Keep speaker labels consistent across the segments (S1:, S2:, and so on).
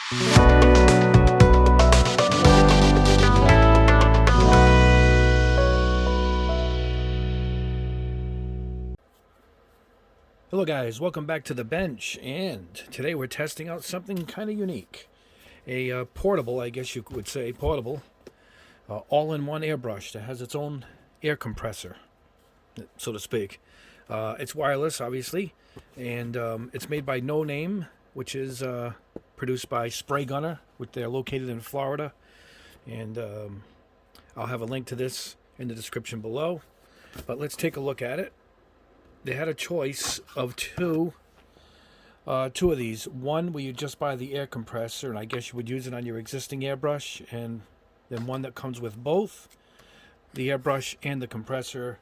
S1: Hello guys, welcome back to the bench, and today we're testing out something kind of unique. A portable, I guess you would say, portable, all-in-one airbrush that has its own air compressor, so to speak. It's wireless, obviously, and it's made by No Name, which is produced by Spray Gunner, which they're located in Florida. And I'll have a link to this in the description below. But let's take a look at it. They had a choice of two of these. One where you just buy the air compressor, and I guess you would use it on your existing airbrush, and then one that comes with both the airbrush and the compressor.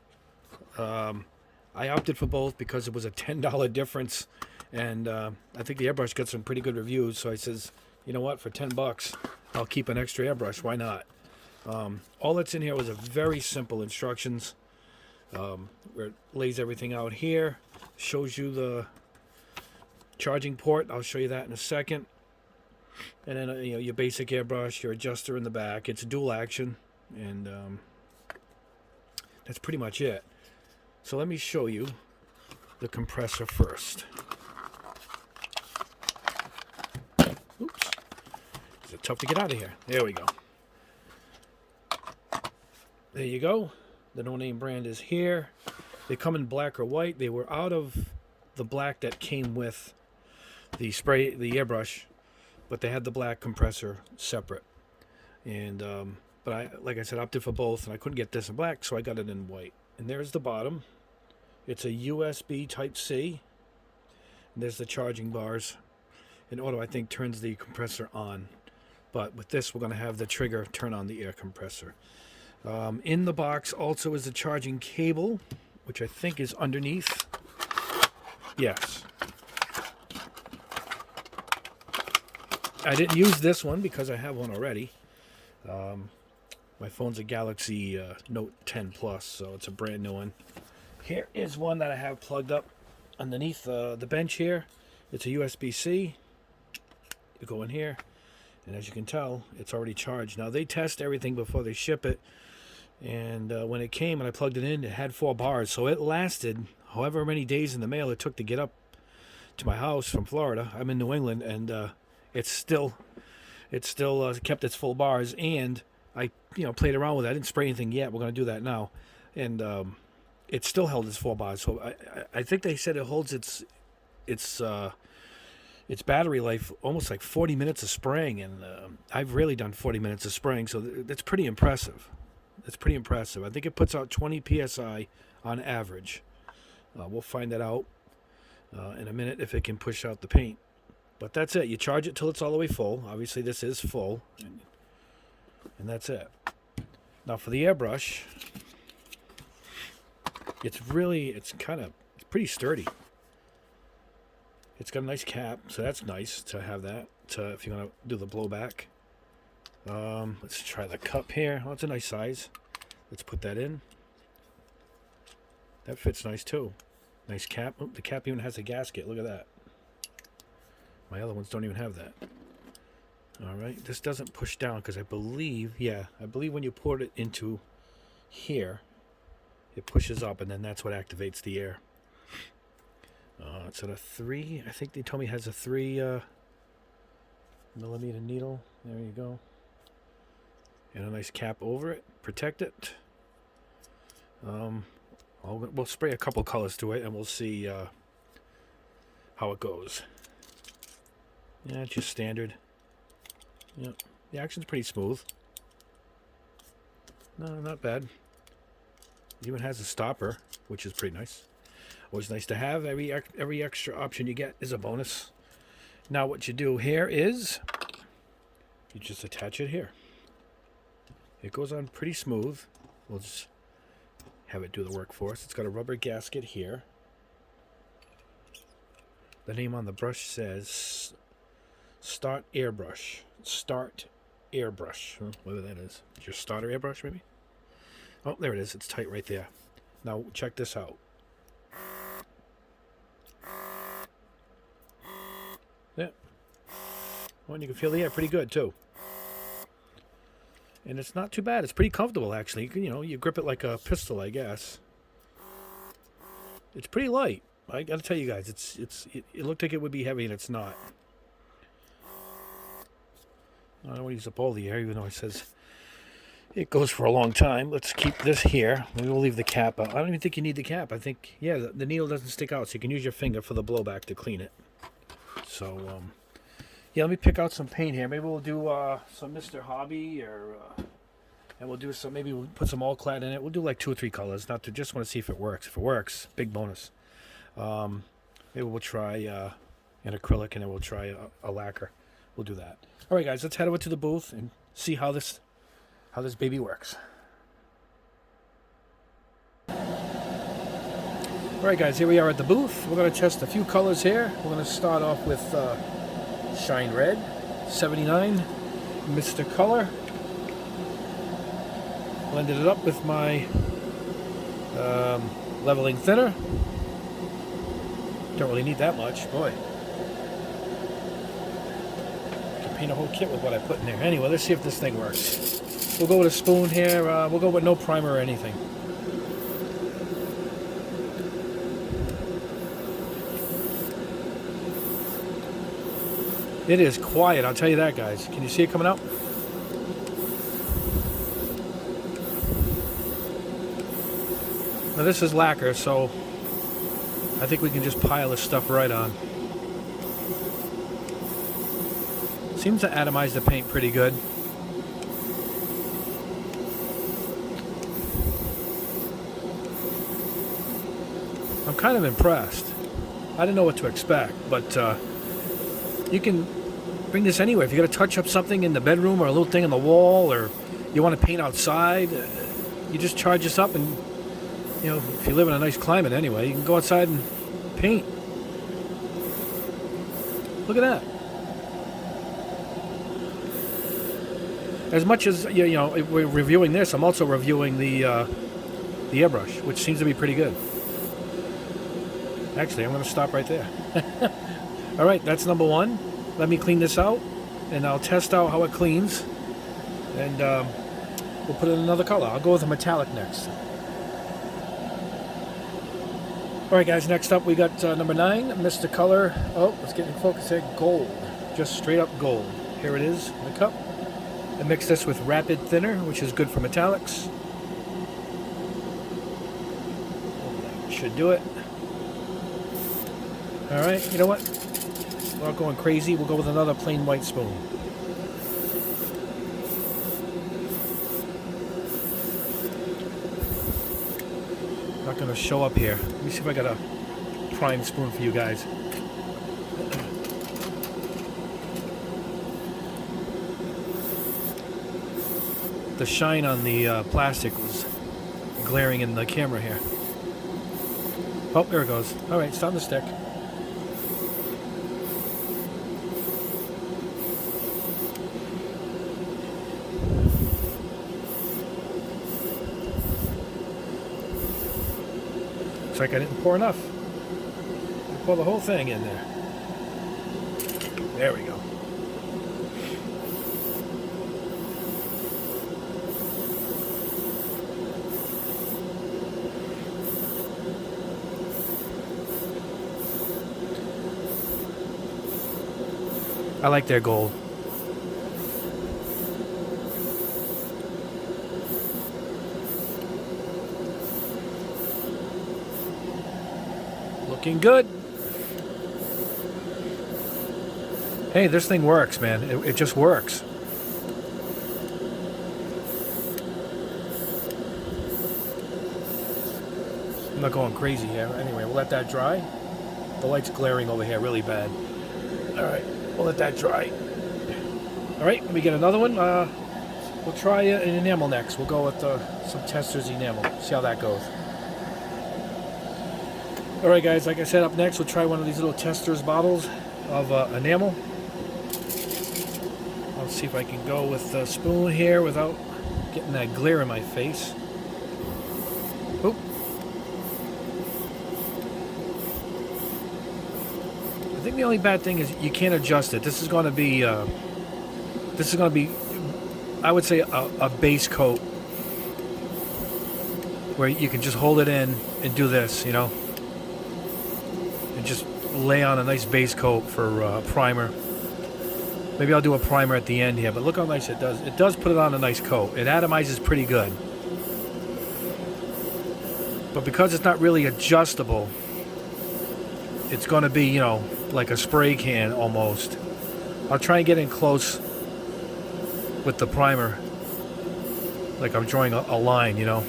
S1: I opted for both because it was a $10 difference, and I think the airbrush got some pretty good reviews. So I says, you know what, for $10, I'll keep an extra airbrush. Why not? All that's in here was a very simple instructions. Where it lays everything out here, shows you the charging port. I'll show you that in a second. And then your basic airbrush, your adjuster in the back. It's dual action, and that's pretty much it. So let me show you the compressor first. Oops, it's tough to get out of here. There we go. There you go. The No Name brand is here. They come in black or white. They were out of the black that came with the airbrush, but they had the black compressor separate. And but I, like I said, opted for both, and I couldn't get this in black, so I got it in white. And there's the bottom. It's a USB Type C. And there's the charging bars. And auto, I think, turns the compressor on. But with this, we're going to have the trigger turn on the air compressor. In the box also is the charging cable, which I think is underneath. Yes. I didn't use this one because I have one already. My phone's a Galaxy Note 10 Plus, so it's a brand new one. Here is one that I have plugged up underneath the bench here. It's a USB-C. You go in here, and as you can tell, it's already charged. Now, they test everything before they ship it. And when it came and I plugged it in, it had 4 bars. So it lasted however many days in the mail it took to get up to my house from Florida. I'm in New England, and it still kept its full bars. And I played around with it. I didn't spray anything yet. We're going to do that now. And it still held its 4 bars. So I think they said it holds its battery life almost like 40 minutes of spraying. And I've really done 40 minutes of spraying. So that's pretty impressive. It's pretty impressive. I think it puts out 20 psi on average. We'll find that out in a minute if it can push out the paint. But that's it. You charge it till it's all the way full. Obviously, this is full. And that's it. Now, for the airbrush, it's pretty sturdy. It's got a nice cap, so that's nice to have that if you're going to do the blowback. Let's try the cup here. Oh, it's a nice size. Let's put that in. That fits nice too. Nice cap. Oh, the cap even has a gasket. Look at that. My other ones don't even have that. All right. This doesn't push down because I believe when you pour it into here, it pushes up, and then that's what activates the air. It's at a 3. I think they told me it has a 3 millimeter needle. There you go. And a nice cap over it. Protect it. We'll spray a couple colors to it, and we'll see how it goes. Yeah, it's just standard. Yep. The action's pretty smooth. No, not bad. It even has a stopper, which is pretty nice. Always nice to have. Every extra option you get is a bonus. Now what you do here is you just attach it here. It goes on pretty smooth. We'll just have it do the work for us. It's got a rubber gasket here. The name on the brush says Start Airbrush. Start Airbrush. Whatever that is. It's your starter airbrush, maybe? Oh, there it is. It's tight right there. Now, check this out. Yeah. Oh, and you can feel the air pretty good too. And it's not too bad. It's pretty comfortable, actually. You know, you grip it like a pistol, I guess. It's pretty light. I gotta tell you guys, it looked like it would be heavy, and it's not. I don't want to use up all the air, even though it says it goes for a long time. Let's keep this here. Maybe we'll leave the cap out. I don't even think you need the cap. I think, yeah, the needle doesn't stick out, so you can use your finger for the blowback to clean it. So, yeah, let me pick out some paint here. Maybe we'll do some Mr. Hobby, or and we'll do some. Maybe we'll put some all clad in it. We'll do like 2 or 3 colors. Not to just want to see if it works. If it works, big bonus. Maybe we'll try an acrylic, and then we'll try a lacquer. We'll do that. All right, guys, let's head over to the booth and see how this baby works. All right, guys, here we are at the booth. We're going to test a few colors here. We're going to start off with Shine Red, 79, Mr. Color. Blended it up with my leveling thinner. Don't really need that much, boy. Paint a whole kit with what I put in there. Anyway, let's see if this thing works. We'll go with a spoon here. We'll go with no primer or anything. It is quiet, I'll tell you that, guys. Can you see it coming out? Now this is lacquer, so I think we can just pile this stuff right on. Seems to atomize the paint pretty good. I'm kind of impressed. I didn't know what to expect, but you can bring this anywhere. If you got to touch up something in the bedroom, or a little thing on the wall, or you want to paint outside, you just charge this up, and you know, if you live in a nice climate anyway, you can go outside and paint. Look at that. As much as you know, we're reviewing this, I'm also reviewing the Airbrush, which seems to be pretty good. Actually, I'm going to stop right there. All right, that's number 1. Let me clean this out, and I'll test out how it cleans, and we'll put in another color. I'll go with a metallic next. All right, guys, next up we got number 9, Mr. Color. Oh, let's get in focus here. Gold, just straight up gold. Here it is in the cup. I mix this with rapid thinner, which is good for metallics. Should do it. All right, you know what? We're not going crazy. We'll go with another plain white spoon. Not going to show up here. Let me see if I got a prime spoon for you guys. The shine on the plastic was glaring in the camera here. Oh, there it goes. All right, it's on the stick. Looks like I didn't pour enough. I'll pour the whole thing in there. There we go. I like their gold. Looking good. Hey, this thing works, man. It just works. I'm not going crazy here. Anyway, we'll let that dry. The light's glaring over here really bad. All right. We'll let that dry. All right, let me get another one. We'll try an enamel next. We'll go with some Tester's enamel. See how that goes. All right, guys, like I said, up next, we'll try one of these little Tester's bottles of enamel. I'll see if I can go with the spoon here without getting that glare in my face. Oop. I think think the only bad thing is you can't adjust it. This is going to be, I would say, a base coat where you can just hold it in and do this, you know, and just lay on a nice base coat for primer. Maybe I'll do a primer at the end here, but look how nice it does. It does put it on a nice coat. It atomizes pretty good. But because it's not really adjustable, it's going to be, you know, like a spray can almost. I'll try and get in close with the primer, like I'm drawing a line, you know.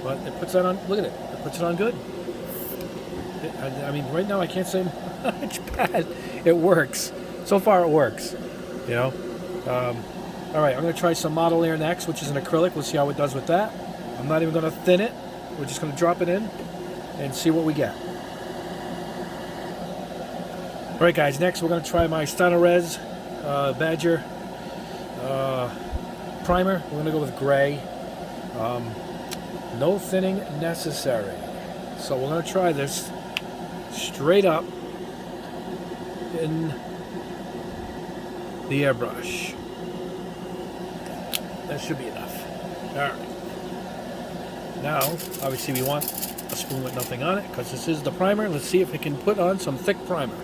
S1: But it puts that on, look at it, it puts it on good. I mean, right now I can't say much bad. It works. So far it works, you know. All right, I'm going to try some Model Air next, which is an acrylic. We'll see how it does with that. I'm not even going to thin it. We're just going to drop it in and see what we get. All right, guys, next we're going to try my Stannarez Badger primer. We're going to go with gray. No thinning necessary. So we're going to try this straight up in the airbrush. That should be enough. All right. Now, obviously we want a spoon with nothing on it because this is the primer. Let's see if it can put on some thick primer.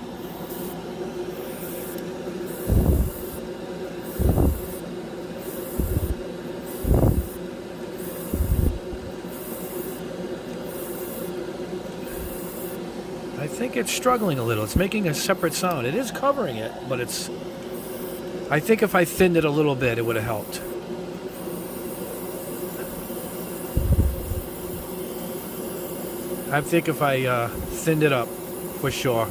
S1: I think it's struggling a little. It's making a separate sound. It is covering it, but it's... I think if I thinned it a little bit, it would have helped. I think if I thinned it up, for sure.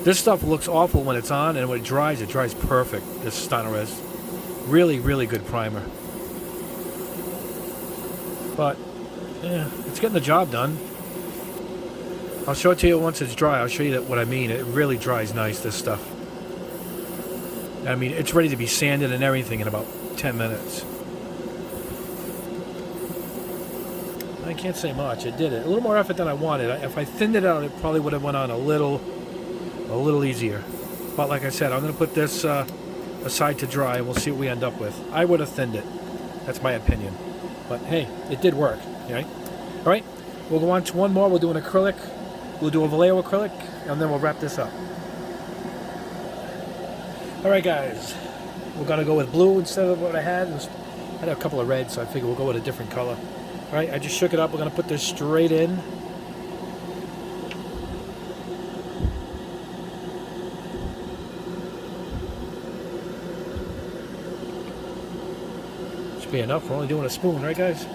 S1: This stuff looks awful when it's on, and when it dries perfect. This Stannarez. Really, really good primer. But, yeah, it's getting the job done. I'll show it to you once it's dry. I'll show you what I mean. It really dries nice, this stuff. I mean, it's ready to be sanded and everything in about 10 minutes. I can't say much. It did it. A little more effort than I wanted. If I thinned it out, it probably would have went on a little easier. But like I said, I'm going to put this aside to dry, and we'll see what we end up with. I would have thinned it. That's my opinion. But hey, it did work. Right? All right, we'll go on to one more. We'll do an acrylic. We'll do a Vallejo acrylic, and then we'll wrap this up. All right, guys. We're going to go with blue instead of what I had. I had a couple of reds, so I figured we'll go with a different color. All right, I just shook it up. We're going to put this straight in. Should be enough. We're only doing a spoon, right, guys?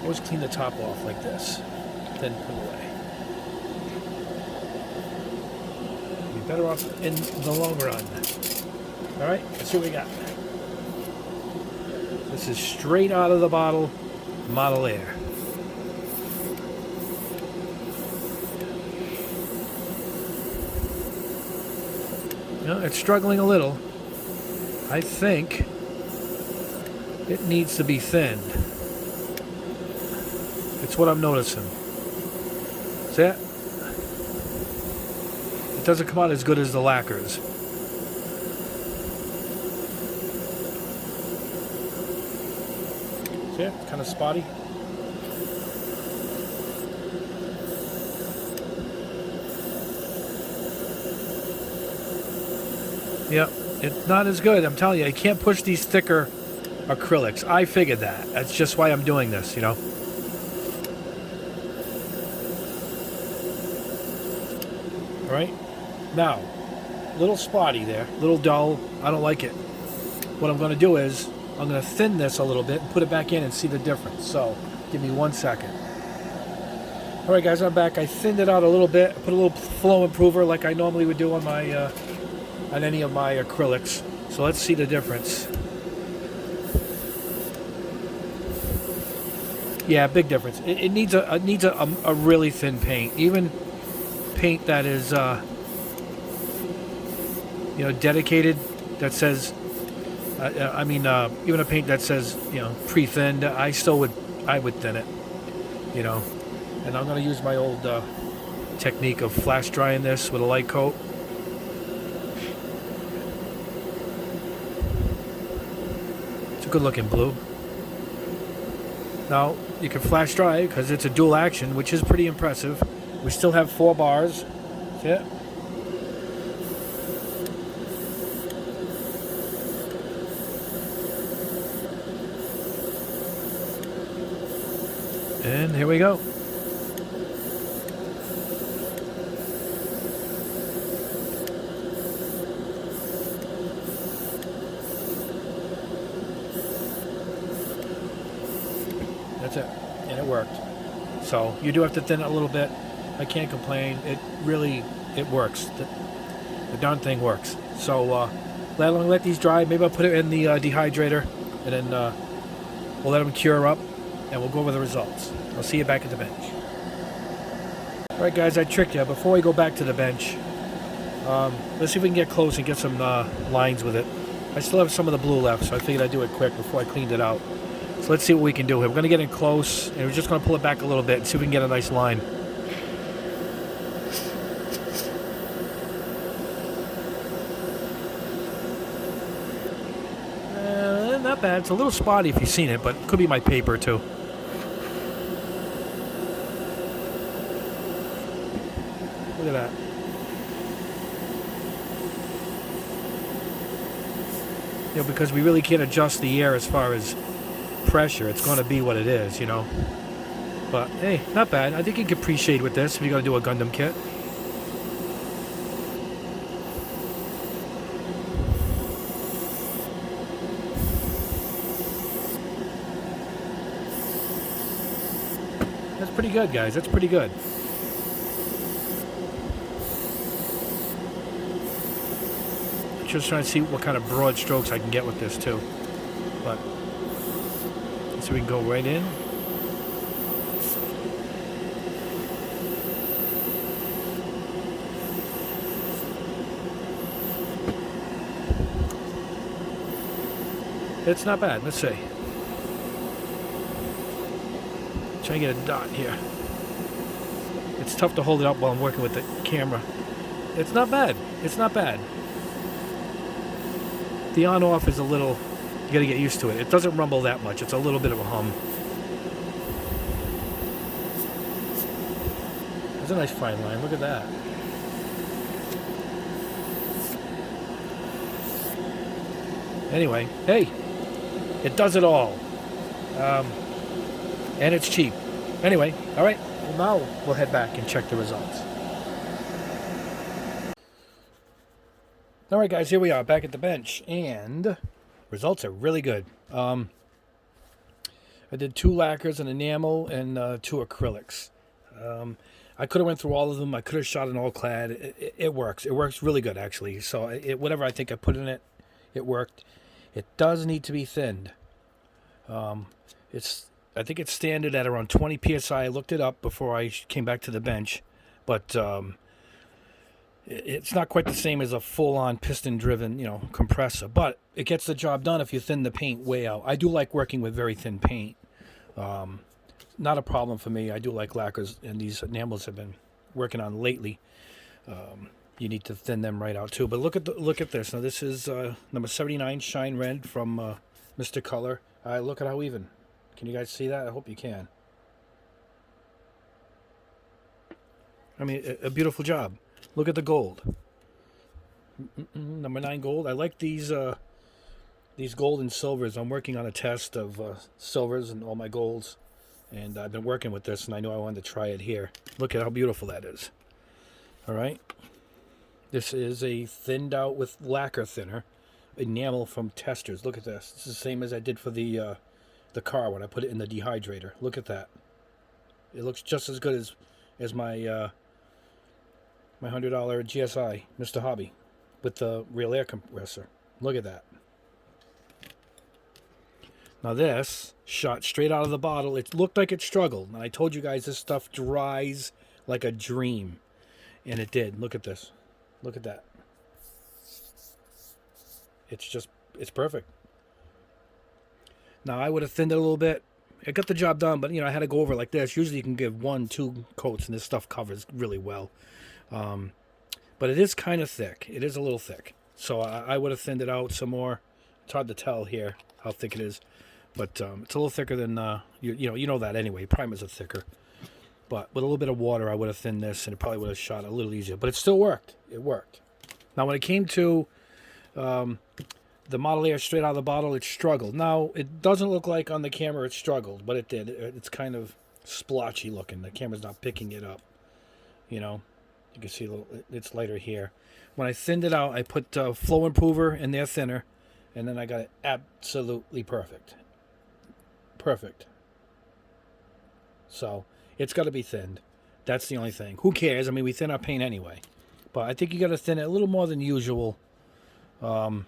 S1: Always clean the top off like this, then put it away. Be better off in the long run. All right, let's see what we got. This is straight out of the bottle, Model Air. You know, it's struggling a little. I think it needs to be thinned. It's what I'm noticing. See it? It doesn't come out as good as the lacquers. See it? It's kind of spotty. Yep, it's not as good. I'm telling you, you can't push these thicker acrylics. I figured that. That's just why I'm doing this, you know. All right. Now, little spotty there, little dull. I don't like it. What I'm going to do is I'm going to thin this a little bit and put it back in and see the difference. So, give me 1 second. All right, guys, I'm back. I thinned it out a little bit. Put a little flow improver like I normally would do on my on any of my acrylics. So let's see the difference. Yeah, big difference. It needs a really thin paint. Even paint that is you know, dedicated, that says I mean, even a paint that says, pre-thinned, I would thin it, you know. And I'm going to use my old technique of flash drying this with a light coat. It's a good looking blue. Now, you can flash dry because it's a dual action, which is pretty impressive. We still have 4 bars. See it? And here we go. That's it. And it worked. So you do have to thin it a little bit. I can't complain. It works. The darn thing works. So let these dry. Maybe I'll put it in the dehydrator, and then we'll let them cure up, and we'll go over the results. I'll see you back at the bench. Alright guys, I tricked you. Before we go back to the bench, let's see if we can get close and get some lines with it. I still have some of the blue left, so I figured I'd do it quick before I cleaned it out. So let's see what we can do here. We're going to get in close, and we're just going to pull it back a little bit and see if we can get a nice line. Not bad. It's a little spotty if you've seen it, but it could be my paper too. Look at that. Because we really can't adjust the air as far as pressure. It's going to be what it is, But hey, not bad. I think you can appreciate with this if you're going to do a Gundam kit. That's pretty good, guys. That's pretty good. Just trying to see what kind of broad strokes I can get with this too. But so we can go right in. It's not bad. Let's see. Try and get a dot here. It's tough to hold it up while I'm working with the camera. It's not bad. It's not bad. The on-off is a little... You gotta get used to it. It doesn't rumble that much. It's a little bit of a hum. There's a nice fine line. Look at that. Anyway, hey, it does it all. And it's cheap. Anyway, all right. Well, now we'll head back and check the results. All right, guys, here we are back at the bench, and results are really good. I did 2 lacquers, an enamel, and 2 acrylics. I could have went through all of them. I could have shot an all clad. It works. It works really good, actually. So whatever I think I put in it, it worked. It does need to be thinned. I think it's standard at around 20 psi. I looked it up before I came back to the bench, but it's not quite the same as a full-on piston-driven, compressor. But it gets the job done if you thin the paint way out. I do like working with very thin paint. Not a problem for me. I do like lacquers, and these enamels I've been working on lately. You need to thin them right out too. But look at this. Now this is number 79 Shine Red from Mr. Color. Look at how even. Can you guys see that? I hope you can. I mean, a beautiful job. Look at the gold. Number 9 gold. I like these gold and silvers. I'm working on a test of silvers and all my golds. And I've been working with this, and I know I wanted to try it here. Look at how beautiful that is. All right. This is a thinned out with lacquer thinner enamel from Testers. Look at this. It's the same as I did for the car when I put it in the dehydrator. Look at that. It looks just as good as my my $100 GSI, Mr. Hobby, with the real air compressor. Look at that. Now this shot straight out of the bottle. It looked like it struggled. And I told you guys this stuff dries like a dream. And it did. Look at this. Look at that. It's perfect. Now, I would have thinned it a little bit. It got the job done, but, I had to go over it like this. Usually you can give 1-2 coats, and this stuff covers really well. But it is kind of thick. It is a little thick. So I would have thinned it out some more. It's hard to tell here how thick it is. But it's a little thicker than, you know that anyway. Primers are thicker. But with a little bit of water, I would have thinned this, and it probably would have shot a little easier. But it still worked. It worked. Now, when it came to the Model Air straight out of the bottle, it struggled. Now, it doesn't look like on the camera it struggled, but it did. It's kind of splotchy looking. The camera's not picking it up. You can see it's lighter here. When I thinned it out, I put flow improver in there thinner, and then I got it absolutely perfect. Perfect. So, it's got to be thinned. That's the only thing. Who cares? I mean, we thin our paint anyway. But I think you got to thin it a little more than usual. Other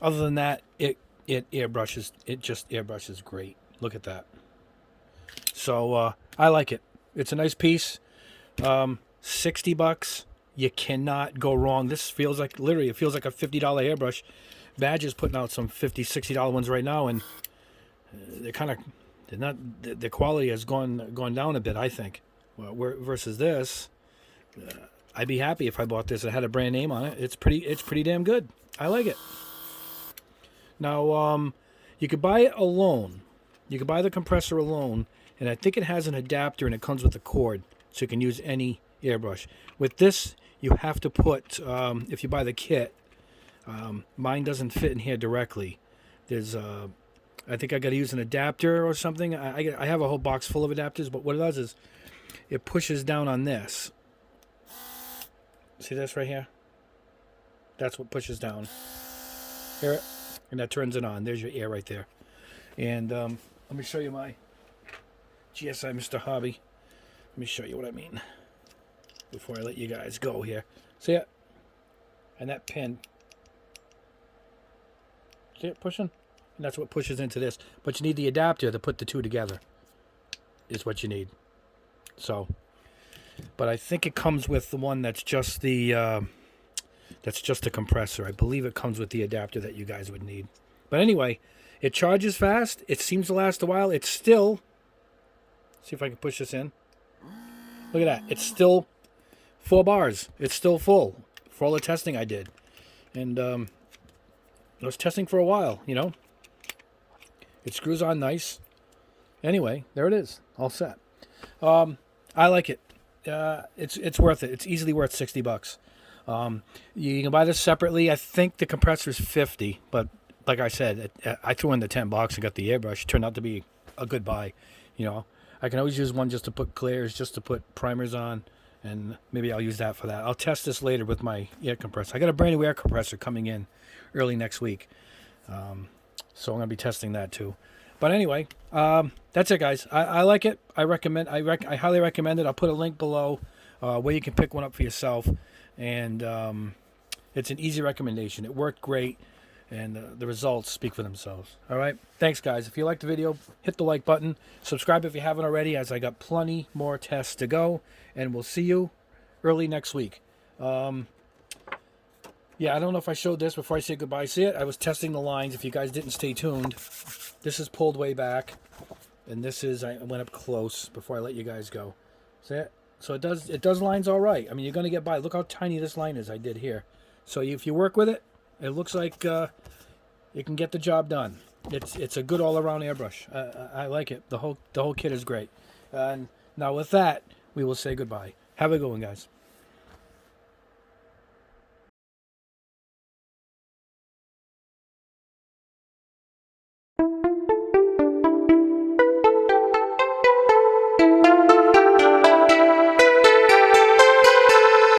S1: than that, it airbrushes. It just airbrushes great. Look at that. So I like it. It's a nice piece. $60. You cannot go wrong. This feels like literally. It feels like a $50 airbrush. Badge is putting out some $50, $60 ones right now, and they're not. The quality has gone down a bit. I think. Versus this. I'd be happy if I bought this. It had a brand name on it. It's pretty damn good. I like it. Now, you could buy it alone. You could buy the compressor alone, and I think it has an adapter, and it comes with a cord, so you can use any airbrush. With this, you have to put, if you buy the kit, mine doesn't fit in here directly. There's, I think I got to use an adapter or something. I have a whole box full of adapters, but what it does is it pushes down on this. See this right here? That's what pushes down. Hear it? And that turns it on. There's your air right there. And let me show you my GSI Mr. Hobby. Let me show you what I mean before I let you guys go here. See it? And that pin. See it pushing? And that's what pushes into this. But you need the adapter to put the two together. Is what you need. So, but I think it comes with the one that's just the compressor. I believe it comes with the adapter that you guys would need. But anyway, it charges fast. It seems to last a while. It's still, see if I can push this in. Look at that. It's still 4 bars. It's still full for all the testing I did. And I was testing for a while, It screws on nice. Anyway, there it is. All set. I like it. It's worth it. It's easily worth $60. You can buy this separately. I think the compressor is $50, but like I said, I threw in the $10 and got the airbrush. It turned out to be a good buy. I can always use one just to put clears, just to put primers on, and maybe I'll use that for that. I'll test this later with my air compressor. I got a brand new air compressor coming in early next week, so I'm gonna be testing that too. But anyway, that's it, guys. I like it. I highly recommend it. I'll put a link below where you can pick one up for yourself. And it's an easy recommendation. It worked great, and the results speak for themselves. All right? Thanks, guys. If you liked the video, hit the like button. Subscribe if you haven't already, as I got plenty more tests to go. And we'll see you early next week. Yeah, I don't know if I showed this before I say goodbye. See it? I was testing the lines. If you guys didn't stay tuned, this is pulled way back, and this is, I went up close before I let you guys go. See it? So it does lines all right. I mean, you're going to get by. Look how tiny this line is I did here. So if you work with it, it looks like you can get the job done. It's a good all-around airbrush. I like it. The whole kit is great. And now with that, we will say goodbye. Have a good one, guys.